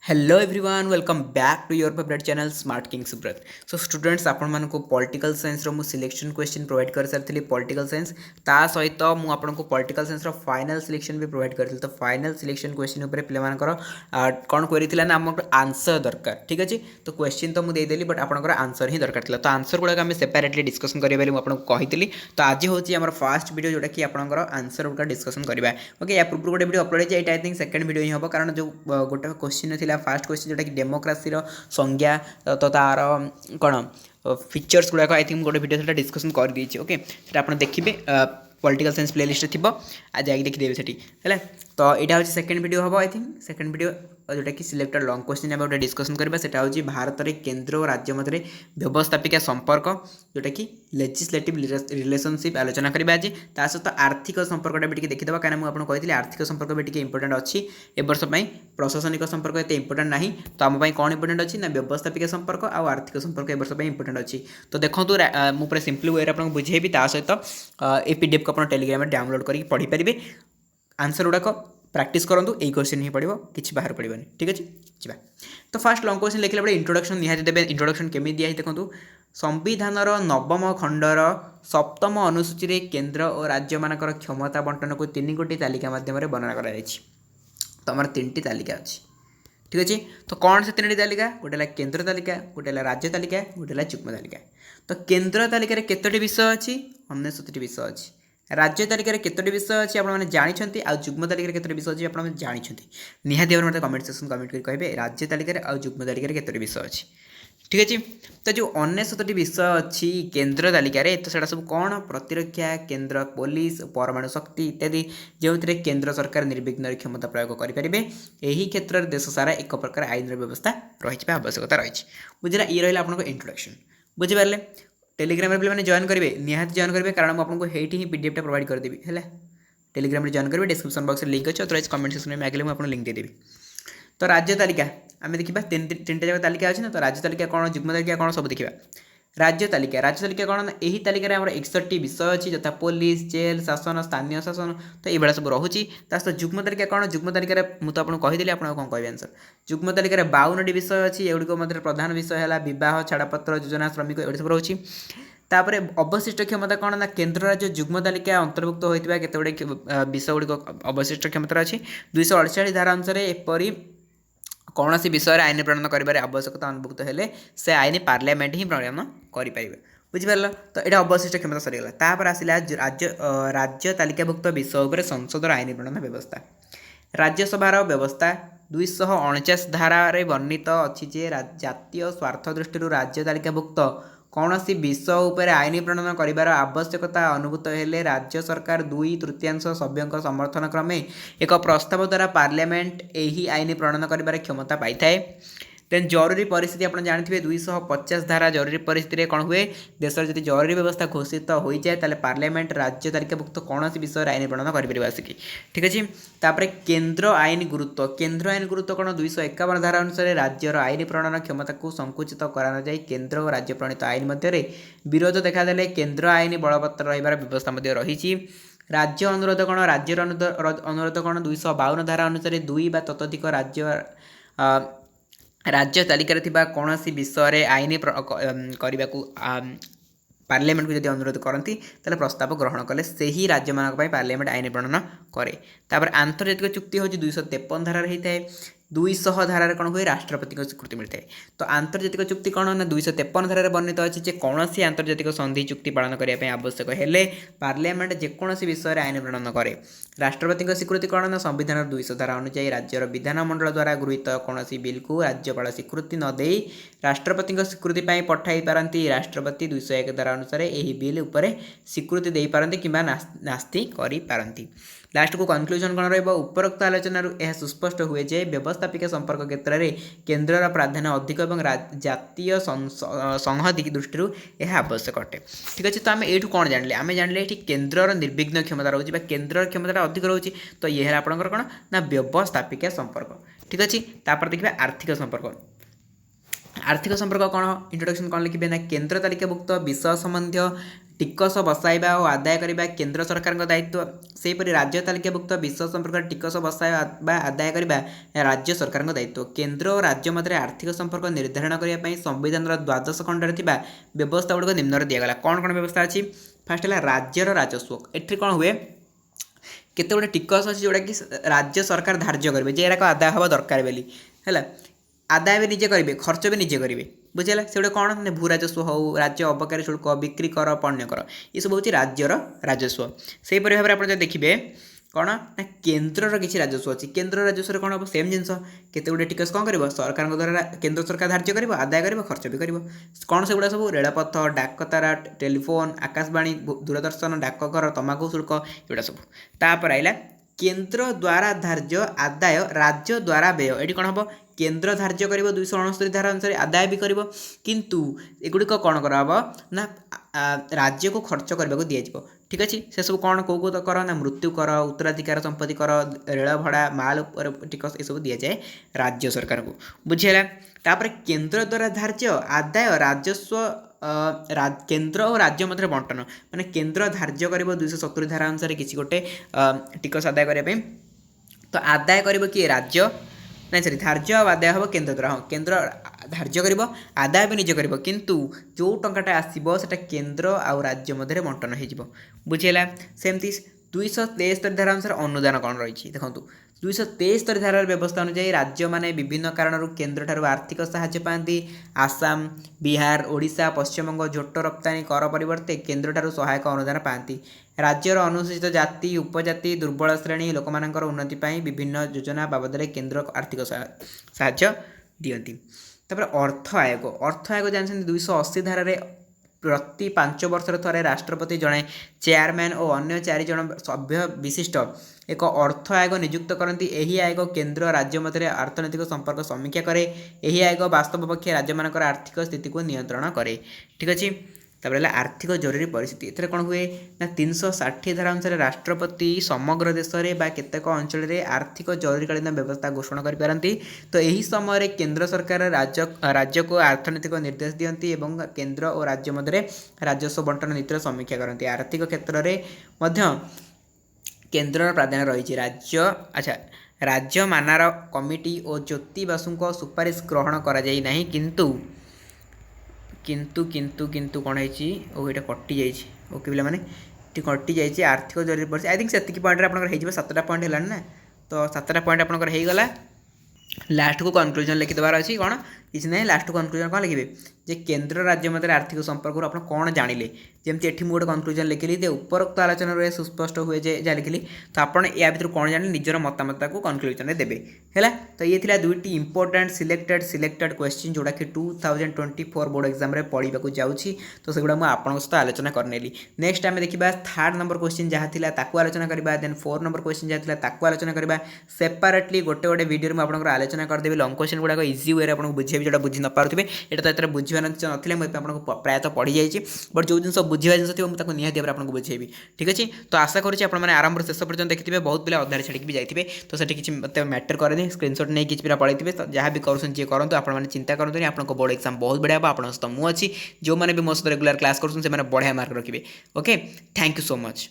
Hello everyone welcome back to your favourite channel smart king Subrat. So students आपण मानक political science रो मु selection question provide कर सारी political science ता सहित मु आपको पॉलिटिकल साइंस रो फाइनल सिलेक्शन भी प्रोवाइड करथि। तो फाइनल सिलेक्शन क्वेश्चन ऊपर पे मानकर कौन करिथिला ना हमको आंसर दरकार। ठीक अछि, तो क्वेश्चन तो मु दे देली बट आपनकर आंसर ही दरकार थिला। तो आंसर गुडा हम सेपरेटली डिस्कशन करिया बेली मु आपको कहितली। तो आज होची हमर फर्स्ट वीडियो जोटा कि आपनकर आंसर गुडा डिस्कशन करिबा। ओके, या पूर्व गोटे वीडियो अपलोड है, आई थिंक सेकंड वीडियो ही होबो कारण जो गोटे क्वेश्चन थिला फास्ट क्वेश्चन जोटा कि डेमोक्रेसी संज्ञा तो तार कौन फीचर्स गुड़ाक आई थिंक गोटे वीडियो से डिस्कसन कर देछि। ओके, सेटा आपण देखिबे पॉलिटिकल साइंस प्लेलिस्ट थी आज जाकि देखिदेवे सेठी है। तो यहाँ हूँ सेकेंड वीडियो हम आई थिंक सेकेंड वीडियो जोटा कि सिलेक्टेड लॉन्ग क्वेश्चन आम गोटे डिस्कसन करबा। सेटा हूँ भारत में केंद्र और राज्य मध्य व्यवस्थापिका संपर्क जोटा कि लेजिस्लेटिव रिलेशनशिप आलोचना करबा। आज ता सहित आर्थिक संपर्कटा भी देखीदेवा कहीं मुझे आपको कही आर्थिक संपर्क भी टी इंपोर्टेंट अच्छी ए वर्ष प्रशासनिक संपर्क एत इंपोर्टेंट ना। तो आम कौन इंपोर्टेंट अच्छी ना व्यवस्थापिका संपर्क और आर्थिक संपर्क ए वर्ष इंपोर्टेंट अच्छी। तो देखो मुझे सिंपल वे आपको बुझेबी ता सहित ए पीडीएफ को आप टेलीग्राम डाउनलोड करके पढ़ी पारे। आंसर गुड़ाक प्रैक्टिस करूँ, यही क्वेश्चन ही पड़ो कि बाहर पड़ोनी। ठीक अच्छे जा। तो फास्ट लॉन्ग क्वेश्चन लिखला बेले इंट्रोडक्शन निहाती देवे। इंट्रोडक्शन केमी दिया देखो संविधानर नवम खंडर सप्तम अनुसूची रे केंद्र और राज्य मानकर क्षमता बंटन को 3 गोटी तालिका माध्यम वर्णना कर। तो आम 3टी तालिका अच्छी। ठीक अच्छे, तो कौन से 3टी तालिका? गोटे केंद्र तालिका, गोटे राज्य तालिका, गोटे युग्म तालिका। तो केंद्र तालिका केतोटी विषय अच्छी? 69टी विषय अच्छी। राज्य तालिका केतोटी विषय अच्छी आपने जानते आ युग्म तालिका केतोटी विषय अच्छी आपने जानते निहाती भाव में कमेंट सेक्शन कमेंट कर कहे राज्य तालिका आ युग्म तालिका केतोटी विषय अच्छी। ठीक अच्छे, तो जो 69टी विषय अच्छी केंद्र तालिका तो सेटा सब कौन? प्रतिरक्षा केंद्र, पुलिस, परमाणु शक्ति इत्यादि जो केंद्र सरकार निर्विघ्न क्षमता प्रयोग करेंगे। यही क्षेत्र में देश सारा एक प्रकार आईन व्यवस्था रही आवश्यकता रही। बुझला, ये रहा आपको इंट्रोडक्शन। बुझिपारे टेलीग्राम पे मैंने जॉइन करेंगे, निहाती जॉइन करेंगे कारण मुझे हेठी ही पीडीएफ प्रोवाइड करदेवी है। टेलीग्राम जॉइन करेंगे, डिस्क्रिप्शन बॉक्स में लिंक अच्छे, अदरवाइज कमेंट सेक्शन में आगे मुझे लिंक देदेवी। तो राज्य तालिका आम देखा 3टा जगह तालिका अच्छी ना। तो राज्य तालिका कौन, युग्म तालिका कौन, सब देखा। राज्य तालिका कौन? यही तालिका आम 61टी विषय अच्छी यथा पुलिस, जेल, शासन, स्थानीय शासन, तो ये सब रोचे। सहित युग्म तालिका कौन? युग्म तालिका मुझे आपको कहीदेली आप कौन कह आंसर। युग्म तालिका 52टी विषय अच्छी, एगुड़िक मध्य प्रधान विषय है बह, छाड़पत्र, योजना, श्रमिक ये सब रोचे। तापर अवशिष्ट क्षमता कौन ना केंद्र राज्य युग्म तालिका अंतर्भुक्त होता केते गुड़े विषय गुड़िक अवशिष्ट क्षमता अच्छी। 248 धारा अनुसार एपरी कौन सी विषय आईन प्रणयन कर आवश्यकता अनुभुक्त हेले से आईन पार्लियामेंट ही प्रणयन करें। बुझिपार, तो ये अवशिष्ट क्षमता सरीगला। तापर आसला राज्य तालिकाभुक्त विषय उपर संसदर आईन प्रणयन व्यवस्था। राज्यसभार व्यवस्था 249 धारा वर्णित अच्छी जे जातीय स्वार्थ दृष्टि राज्य तालिकाभुक्त कौन सी विषय उपर आईन प्रणयन कर आवश्यकता अनुभूत हेले राज्य सरकार 2/3 सभ्यों समर्थन क्रमे एक प्रस्ताव द्वारा पार्लियामेंट यही आईन प्रणयन कर क्षमता पाई थाए। देन जरूरी परिस्थिति आप जानते 250 धारा जरूरी परिस्थिति कौन हुए देश में जब जरूरी व्यवस्था घोषित हो जाए तो पार्लियामेंट राज्य तालिकाभुक्त कौन सी विषय आईन प्रणयन कर आसिक। ठीक अच्छे, तापर केंद्र आईन गुरुत्व कौन? 251 धारा अनुसार राज्यर आईन प्रणयन क्षमता को संकुचित करा जाए केंद्र और राज्य प्रणीत आईन मध्य विरोध देखादेले केंद्र आईन बलवत्तर रही व्यवस्था रही। राज्य अनुरोध कौन? राज्यर अनुरोध कौन? 252 धारा अनुसार 2 बा ततोधिक राज्य तालिका कौन सी विषय आईन करने को पार्लियामेंट को जब अनुरोध करती ताले प्रस्ताव ग्रहण कले से ही राज्य मानक पार्लियामेंट आईन प्रणयन करे। तापर आंतर्जातिक चुक्ति हूँ 253 धारा होता है। 200 धारा कौन हुए राष्ट्रपति को स्वीकृति मिलता है। तो आंतर्जातिक चुक्ति कौन ना 253 धारा वर्णित अच्छी कौन सी आंतर्जातिक संधि चुक्ति पालन करने आवश्यक हेले पार्लियामेंट जेकोसी विषय आईन प्रणयन करे। राष्ट्रपति स्वीकृति कौन ना संविधान 200 धारा अनुसार राज्यर विधानमंडल द्वारा गृहीत कौन सी बिल को राज्यपाल स्वीकृति न दे राष्ट्रपति स्वीकृति पठाई पारती। राष्ट्रपति 201 धारा अनुसार यही बिल उपर स्वीकृति दे पारती कि नास्ती करि पारती। लास्ट को कनक्लूजन कौन उपरोक्त आलोचना यह सुस्पष्ट हुए जे व्यवस्थापिका संपर्क क्षेत्र में केंद्र प्राधान्य अधिक और जातीय संहति दृष्टि यह आवश्यक अटे। ठीक अच्छे, तो आम यू कौन जाने आम जाने ये केंद्र निर्विघ्न क्षमता रोचे केंद्र क्षमता अधिक रोचे। तो ये है आपंकर कौन ना व्यवस्थापिका संपर्क। ठीक अच्छे, तापर देखिए आर्थिक संपर्क। आर्थिक संपर्क कौन? इंट्रोडक्शन कौन लिखे ना केंद्र तालिकाभुक्त विषय संबंधी टिकस बसाइबा और आदाय करबा केंद्र सरकार दायित्व सेहीपरि राज्य तालिकाभुक्त विश्व संपर्क टिकस बसाइबा आदाय करबा राज्य सरकार दायित्व केंद्र और राज्य मध्य आर्थिक संपर्क निर्धारण करने संविधान द्वादश खंडर थिबा व्यवस्था गुड़िक निम्न दिगला कौन कौन व्यवस्था अच्छी फास्ट है राज्यर राजस्व एठी कौन हुए केते गोटे टिकस अच्छी जोटा कि राज्य सरकार धार्य करेंगे जे एराक आदाय हवा दरकार बोली है आदाय भी निजे करेंगे खर्च भी निजे करेंगे बुझेगा से गोटे कौन भू राजस्व हो राज्य अबकारी शुल्क बिक्री कर पण्य कर ये सब हूँ राज्यर राजस्व से भाव में आप देखिए कौन ना केन्द्र किसी राजस्व अच्छी केन्द्र राजस्व कौन हम सेम जिन केते गोटे टिकस कौन कर सरकार द्वारा केन्द्र सरकार धार्य कर आदाय कर खर्च भी कर कौन से गुड़ा सब रेलपथ डाकतारा टेलीफोन आकाशवाणी दूरदर्शन डाकघर तमाकू शुल्क एगुड़ा सब तापर आइला केन्द्र द्वारा धार्य आदाय राज्य द्वारा व्यय ये कौन हम केन्द्र धार्य कर 269 धारा अनुसार आदाय भी कर किंतु एगुड़िक कौन करब ना राज्य को खर्च करने को दिज्व ठीक अच्छे से सब कौन कौ तो कर ना मृत्यु कर उत्तराधिकार संपत्ति कर रेल भड़ा माल टिकस ये सब दि जाए राज्य सरकार को बुझेगा तापर केन्द्र द्वारा धार्य आदाय राजस्व केन्द्र और राज्य मध्य बंटन माने केन्द्र धार्य कर 270 धारा अनुसार किसी गोटे टिकस आदाय करने तो आदाय कर किए राज्य ना सरी धार्य आदाय हम केन्द्र द्वारा हाँ केन्द्र धार्य कर आदाय भी निजे कर किंतु जो टंकाटा आसो से केन्द्र आ राज्य मध्य बंटन हो बुझेगा सेमती 273 धारा अनुसार अनुदान कौन रही देखो 273 धारार व्यवस्था अनुसार राज्य माने विभिन्न कारणों केन्द्र ठारू आर्थिक साहाय्य पाती आसाम बिहार ओडिशा पश्चिमबंग झोट रप्तानी कर परिवर्ते केन्द्र ठारू सहायक अनुदान पाती राज्यर अनुसूचित जाति उपजाति दुर्बल श्रेणी लोक उन्नति विभिन्न योजना बाबद केन्द्र आर्थिक साहाय्य दियंती अर्थ आयोग जानते 280 धारा प्रति 5 वर्ष थे राष्ट्रपति जड़े चेयरमैन और अन्य 4 जन सभ्य विशिष्ट एक अर्थ आयोग नियुक्त करती यही आयोग केन्द्र राज्य मध्य अर्थनैतिक संपर्क समीक्षा करे यही आयोग वास्तव पक्ष राज्य मान आर्थिक स्थिति को नियंत्रण करे ठीक अच्छे तापर आर्थिक जरूरी परिस्थिति एथरे कौन हुए ना 360 धारा अनुसार राष्ट्रपति समग्र देश में केतेक अंचल आर्थिक जरूरीकालीन व्यवस्था घोषणा करिपारंती तो यही समय केंद्र सरकार राज्य को अर्थनैतिक निर्देश दियंती एवं केंद्र और राज्य मध्य राजस्व बंटन नीतिर समीक्षा करती आर्थिक क्षेत्र में मध्य केंद्र प्राधान्य रही राज्य अच्छा राज्य मानार कमिटी और ज्योति बासु सुपारिश ग्रहण करा जाई नहीं किंतु कौन है ये कटि जाइए ओके पे मैंने कटि जाइए आर्थिक जरूरी पड़े आई थिंक से पॉइंट आप 7टा पॉइंट है ना तो 7टा पॉइंट आपगला लास्ट को कनक्लूजन लिखिदेवार अच्छी कौन किसी ना लास्ट को कनक्लूजन कौन लिखे जे केन्द्र राज्य मध्य आर्थिक संपर्क आप कौन जानिले जमी एठी गोटे कनक्लूजन लिखिली जे उपरोक्त आलोचना सुस्पष्ट हुए जहाँ लिखिली तो आपड़ या भर कौन जाने निजर मतामत को कनक्लूजन देवे है तो ये थिला दुईटी इंपोर्टेंट सिलेक्टेड क्वेश्चन जोड़ा कि 2024 बोर्ड एग्जाम पढ़ा जाऊँगी तो सेगुड़ा मुझे आपन सहित आलोचना करनेली नेक्स्ट आम देखा 3rd नंबर क्वेश्चन जहाँ थिला ताकू आलोचना करबा देन 4 नंबर क्वेश्चन जहाँ थिला ताकू आलोचना करबा सेपरेटली गोटे गोटे वीडियो में आपन आलोचना करदेवी लंग क्वेश्चन गुड़ाक इजी वे आपको बुझेबी जो बुझी न पारे यहाँ तो बुझे ना मुझे आपको प्रायतः पढ़ी जाइए बट जो जिन बुझा जिन थी मुझे निहाती भाव आपको बुझेबी ठीक अच्छे तो आशा करुँच आपने आरंभ शेष पर्यटन देखिए बहुत पिला अधारे छाड़ी भी जाइए तो से किसी मतलब मैटर करें स्क्रीनशॉट नहीं किसी पिला पढ़े तो जहाँ भी करूँ जी करूँ आपने चिंता करूँ आपको बोर्ड एग्जाम बहुत बढ़िया हम आप मुझे अच्छी जो मैंने भी मो सहित रेगुलर क्लास कर बढ़िया मार्क रखिए okay thank you so much.